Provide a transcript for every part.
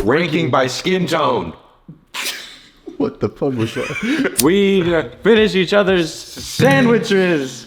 ranking by skin tone. What the fuck was that? We finish each other's sandwiches.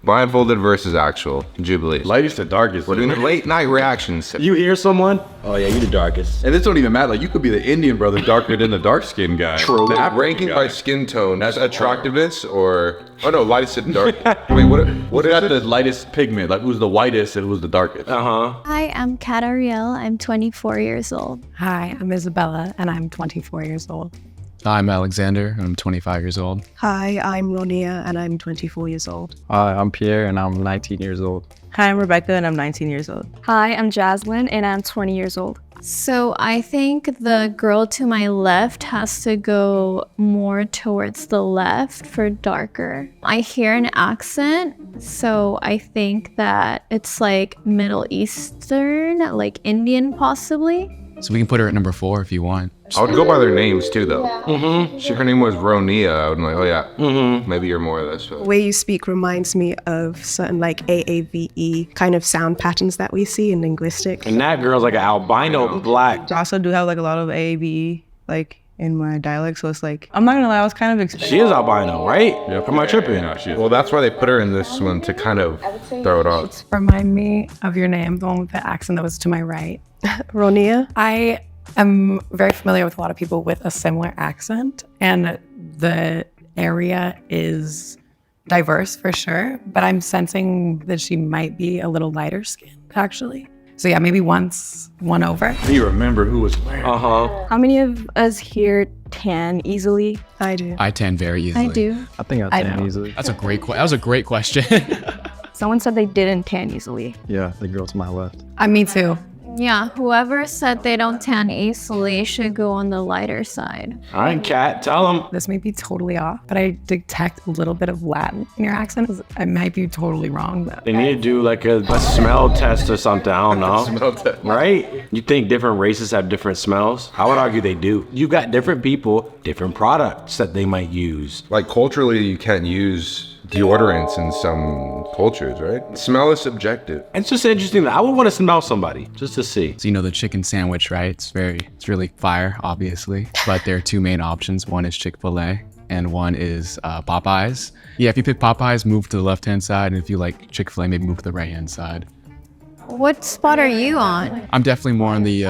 Blindfolded versus actual. Jubilee. Lightest to darkest. We're doing late night reactions. You hear someone? Oh yeah, you the darkest. And this don't even matter. Like, you could be the Indian brother darker than the dark skinned guy. True. The African Ranking guy. by skin tone. That's attractiveness or... Oh no, lightest and dark. Wait, what is Got it? the lightest pigment. Like, who's the whitest and who's the darkest? Hi, I'm Kat Ariel. I'm 24 years old. Hi, I'm Isabella, and I'm 24 years old. I'm Alexander, and I'm 25 years old. Hi, I'm Ronia and I'm 24 years old. Hi, I'm Pierre and I'm 19 years old. Hi, I'm Rebecca and I'm 19 years old. Hi, I'm Jaslyn and I'm 20 years old. So I think the girl to my left has to go more towards the left for darker. I hear an accent, so I think that it's like Middle Eastern, like Indian possibly. So we can put her at number 4 if you want. I would go by their names too, though. Her name was Ronia. I would be like, oh yeah, maybe you're more of this. The way you speak reminds me of certain like AAVE kind of sound patterns that we see in linguistics. And that girl's like an albino black. I also do have like a lot of AABE like in my dialect, so it's like, I'm not gonna lie, I was kind of expecting. She is albino, right? Yeah, Am I tripping? Yeah, she is. Well, that's why they put her in this one to kind of throw it off. Remind me of your name, the one with the accent that was to my right. Ronia? I am very familiar with a lot of people with a similar accent, and the area is diverse for sure, but I'm sensing that she might be a little lighter skinned, actually. So yeah, maybe one over. Do you remember who was where? How many of us here tan easily? I do. I tan very easily. I do. I think I I tan know. easily. That was a great question. Someone said they didn't tan easily. Yeah, the girl to my left. Me too. Yeah, whoever said they don't tan easily should go on the lighter side. All right, Kat, tell them. This may be totally off, but I detect a little bit of Latin in your accent. I might be totally wrong, but They need to do like a smell test or something. I don't know. Smell test. Right? You think different races have different smells? I would argue they do. You got different people, different products that they might use. Like culturally, you can't use deodorants in some cultures, right? Smell is subjective. It's just interesting that I would want to smell somebody just to see. So you know the chicken sandwich, right? It's really fire, obviously. But there are 2 main options. One is Chick-fil-A and one is Popeyes. Yeah, if you pick Popeyes, move to the left-hand side. And if you like Chick-fil-A, maybe move to the right-hand side. What spot are you on? I'm definitely more on the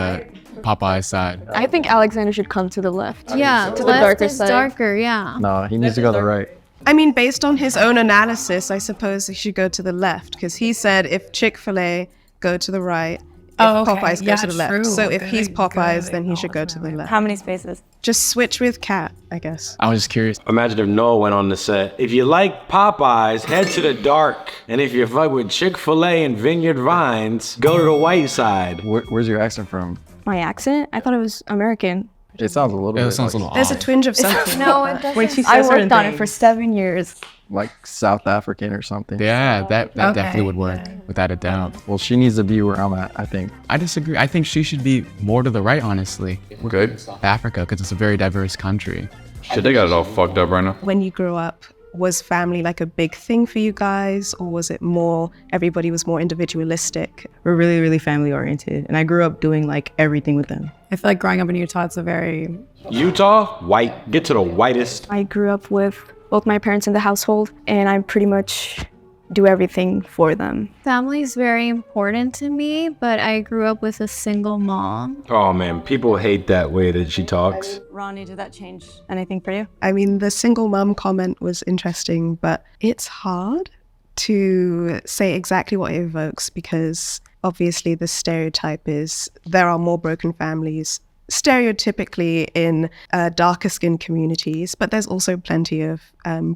Popeyes side. I think Alexander should come to the left. Yeah, To the left darker is side. darker, yeah. No, he needs to go to the right. I mean, based on his own analysis, I suppose he should go to the left because he said if Chick-fil-A, go to the right. If Popeyes, go Yeah, to the left. true. So if he's Good, Popeyes, good. then he should go to the left. How many spaces? Just switch with Kat, I guess. I was just curious. Imagine if Noah went on the set. If you like Popeyes, head to the dark. And if you fuck with Chick-fil-A and Vineyard Vines, go to the white side. Where's your accent from? My accent? I thought it was American. It sounds a little Yeah, bit that sounds a like, little There's a off. twinge of something. No, it doesn't. when she I says certain worked on it for things. 7 years. like South African or something. Yeah, that definitely would work, yeah. without a doubt. Well, she needs to be where I'm at, I think. I disagree. I think she should be more to the right, honestly. Good. Africa, because it's a very diverse country. Shit, they got it all fucked up right now. When you grew up, was family like a big thing for you guys, or was it more, everybody was more individualistic? We're really, really family oriented, and I grew up doing like everything with them. I feel like growing up in Utah, it's a very Utah, white. Get to the whitest. I grew up with both my parents in the household, and I pretty much do everything for them. Family is very important to me, but I grew up with a single mom. Oh man, people hate that way that she talks. Ronnie, did that change anything for you? I mean, the single mom comment was interesting, but it's hard to say exactly what it evokes because obviously the stereotype is there are more broken families stereotypically in darker skinned communities, but there's also plenty of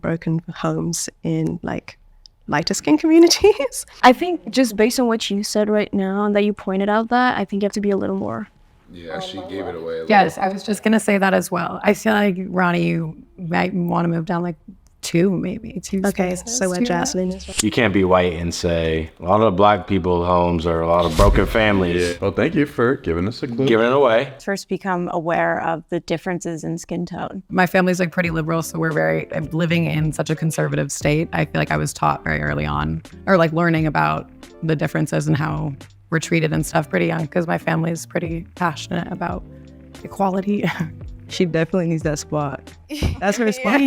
broken homes in like lighter skin communities. I think just based on what you said right now and that you pointed out that, I think you have to be a little more. Yeah, she gave it away. Yes, I was just gonna say that as well. I feel like Ronnie, you might want to move down like two Okay, spaces, so where two Jaslyn is. You can't be white and say a lot of black people homes are a lot of broken families. Well, thank you for giving us a clue. Giving it away. First become aware of the differences in skin tone. My family's like pretty liberal, so we're very living in such a conservative state. I feel like I was taught very early on, or like learning about the differences and how were treated and stuff pretty young because my family is pretty passionate about equality. She definitely needs that spot. That's her spot.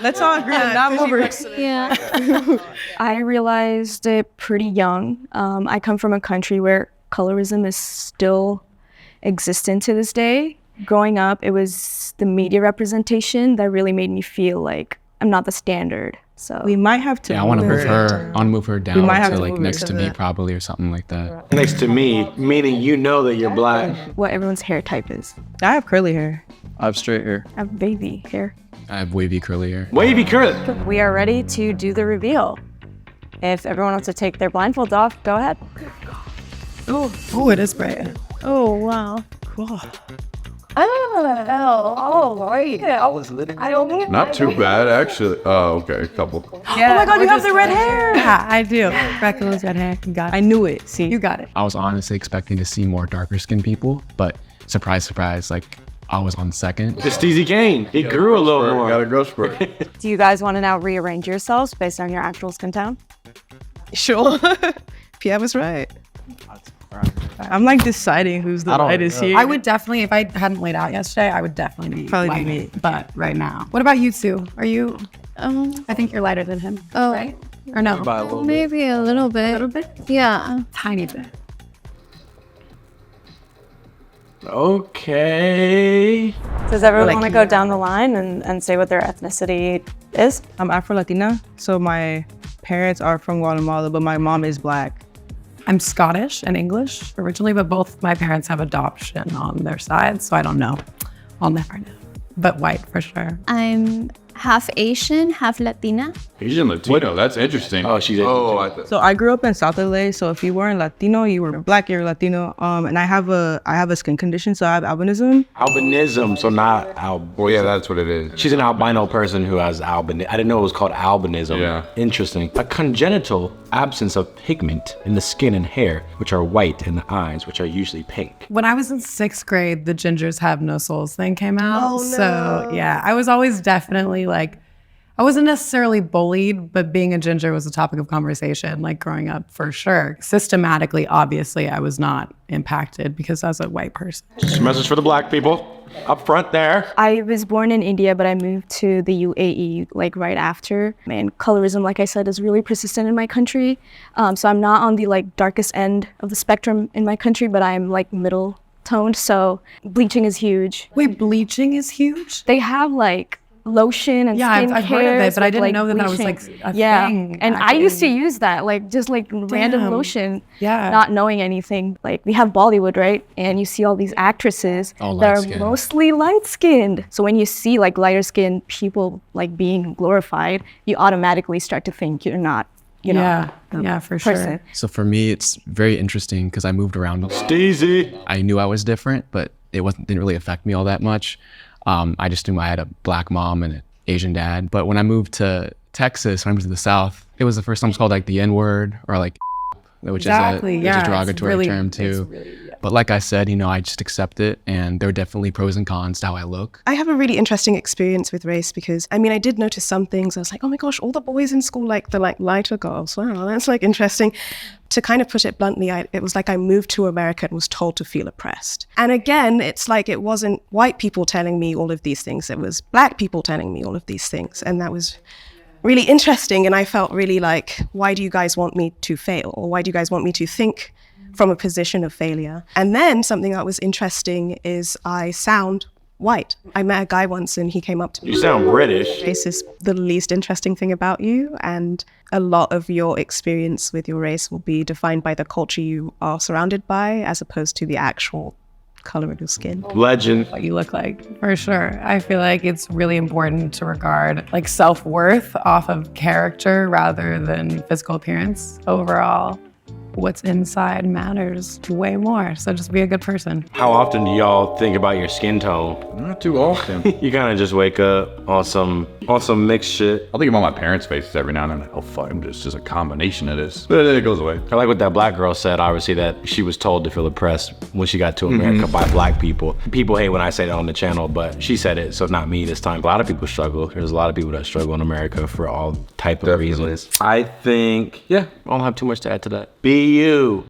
Let's all agree to not move her. Yeah. I realized it pretty young. I come from a country where colorism is still existent to this day. Growing up, it was the media representation that really made me feel like I'm not the standard. So We might have to. Yeah, I want to move her. I want to move her down might have to to like move her next to to me, the- probably, or something like that. Next to me, meaning you know that you're black. what everyone's hair type is. I have curly hair. I have straight hair. I have baby hair. I have wavy curly hair. Wavy curly. We are ready to do the reveal. If everyone wants to take their blindfolds off, go ahead. Oh, it is bright. Oh, wow. Cool. Not too bad, actually. Oh, okay, a couple. Yeah. Oh my God, you have the red hair. Yeah, I do. Freckles, red hair. You got it. I knew it. See, You got it. I was honestly expecting to see more darker skinned people, but surprise, surprise, like I was on second. It's Steezy Kane. He grew a little Got more. a growth spurt. Do you guys want to now rearrange yourselves based on your actual skin tone? Sure. Pierre was right. I'm like deciding who's the lightest here. I would definitely, if I hadn't laid out yesterday, I would definitely be Probably be lighter. me. But right now. What about you two? Are you, Um, I think you're lighter than him, oh, right? Or no? maybe a little bit. A little bit? Yeah. Tiny bit. Okay. Does everyone want to go down the line and say what their ethnicity is? I'm Afro-Latina, so my parents are from Guatemala, but my mom is black. I'm Scottish and English originally, but both my parents have adoption on their side, so I don't know. I'll never know. But white for sure. I'm half Asian, half Latina. Asian Latino, that's interesting. Oh, she's Oh, I thought. So I grew up in South LA. So if you weren't Latino, you were black. You're Latino. And I have a skin condition, so I have albinism. albinism, so not Well, yeah, that's what it is. She's an albino person who has albinism. I didn't know it was called albinism. Yeah. Interesting. A congenital absence of pigment in the skin and hair, which are white, and the eyes, which are usually pink. When I was in 6th grade, the Gingers Have No Souls thing came out. So yeah, I was always definitely like, I wasn't necessarily bullied, but being a ginger was a topic of conversation, like growing up for sure. Systematically, obviously, I was not impacted because I was a white person. Just a message for the black people up front there. I was born in India, but I moved to the UAE like right after. And colorism, like I said, is really persistent in my country. So I'm not on the like darkest end of the spectrum in my country, but I'm like middle toned. So bleaching is huge. Wait, bleaching is huge? They have like lotion and Yeah, I've skincare. heard of it, but I with, didn't like, know that that was bleaching. like a yeah. thing. And I used to use that, like just like random Damn. lotion, Yeah. not knowing anything. Like we have Bollywood, right? And you see all these actresses All that are light-skinned. mostly light skinned. So when you see like lighter skinned people like being glorified, you automatically start to think you're not, you know, yeah, for person. sure. So for me, it's very interesting because I moved around a lot. Steezy. I knew I was different, but it didn't really affect me all that much. I just knew I had a black mom and an Asian dad. But when I moved to Texas, when I moved to the South, it was the first time it's called like the N-word or like, which Exactly, is yeah, a it's derogatory really- term it's too. really, yeah. But like I said, I just accept it, and there are definitely pros and cons to how I look. I have a really interesting experience with race because I did notice some things. I was like, oh my gosh, all the boys in school like the lighter girls. Wow, that's like interesting. To kind of put it bluntly, it was like I moved to America and was told to feel oppressed. And again, it's like it wasn't white people telling me all of these things. It was black people telling me all of these things. And that was really interesting. And I felt really like, why do you guys want me to fail? Or why do you guys want me to think from a position of failure? And then something that was interesting is I sound white. I met a guy once and he came up to me. You sound British. Race is the least interesting thing about you, and a lot of your experience with your race will be defined by the culture you are surrounded by as opposed to the actual color of your skin. Legend. What you look like, for sure. I feel like it's really important to regard like self-worth off of character rather than physical appearance. Overall, what's inside matters way more. So just be a good person. How often do y'all think about your skin tone? Not too often. You kind of just wake up on some mixed shit. I'll think about my parents' faces every now and then. Like, oh fuck, I'm just a combination of this. But then it goes away. I like what that black girl said, obviously, that she was told to feel oppressed when she got to America by black people. People hate when I say that on the channel, but she said it, so not me this time. A lot of people struggle. There's a lot of people that struggle in America for all type of reasons. I think, yeah, I don't have too much to add to that. B EU.